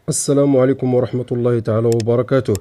السلام عليكم ورحمة الله تعالى وبركاته.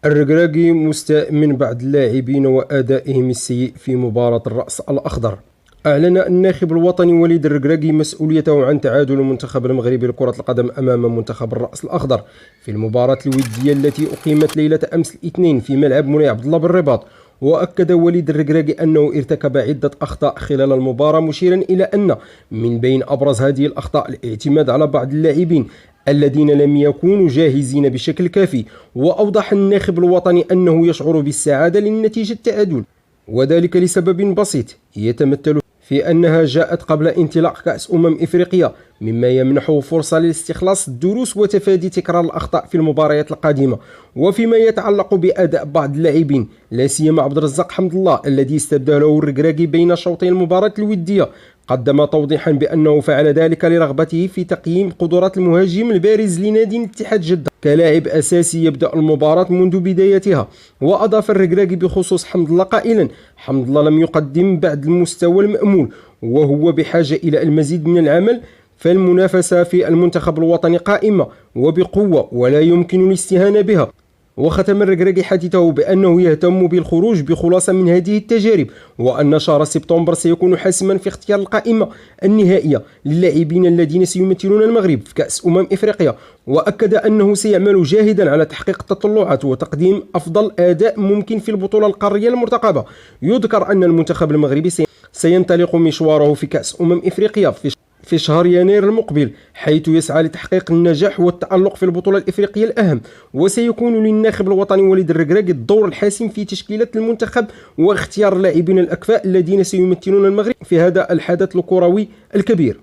الركراكي مستاء من بعض اللاعبين وأدائهم السيء في مباراة الرأس الأخضر. أعلن الناخب الوطني وليد الركراكي مسؤوليته عن تعادل المنتخب المغربي لكرة القدم أمام منتخب الرأس الأخضر في المباراة الودية التي أقيمت ليلة أمس الاثنين في ملعب مولاي عبد الله بالرباط. وأكد وليد الركراكي أنه ارتكب عدة أخطاء خلال المباراة، مشيرا إلى أن من بين أبرز هذه الأخطاء الاعتماد على بعض اللاعبين الذين لم يكونوا جاهزين بشكل كافي. وأوضح الناخب الوطني أنه يشعر بالسعادة لنتيجة التعادل، وذلك لسبب بسيط يتمثل في أنها جاءت قبل انطلاق كأس إفريقيا، مما يمنحه فرصة لاستخلاص الدروس وتفادي تكرار الأخطاء في المباريات القادمة. وفيما يتعلق بأداء بعض اللاعبين لا سيما عبد الرزاق حمد الله الذي استبدله الركراكي بين شوطي المباراة الودية، قدم توضيحا بأنه فعل ذلك لرغبته في تقييم قدرات المهاجم البارز لنادي الاتحاد جدة كلاعب أساسي يبدأ المباراة منذ بدايتها. وأضاف الركراكي بخصوص حمد الله قائلا: حمد الله لم يقدم بعد المستوى المأمول وهو بحاجة إلى المزيد من العمل، فالمنافسة في المنتخب الوطني قائمة وبقوة ولا يمكن الاستهانة بها. وختم الركراكي حديثه بأنه يهتم بالخروج بخلاصة من هذه التجارب، وأن شهر سبتمبر سيكون حاسما في اختيار القائمة النهائية للاعبين الذين سيمثلون المغرب في كأس إفريقيا. وأكد أنه سيعمل جاهدا على تحقيق التطلعات وتقديم أفضل أداء ممكن في البطولة القارية المرتقبة. يذكر أن المنتخب المغربي سينطلق مشواره في كأس إفريقيا في شهر يناير المقبل، حيث يسعى لتحقيق النجاح والتألق في البطولة الإفريقية الأهم. وسيكون للناخب الوطني وليد الركراكي الدور الحاسم في تشكيلة المنتخب واختيار اللاعبين الأكفاء الذين سيمثلون المغرب في هذا الحدث الكروي الكبير.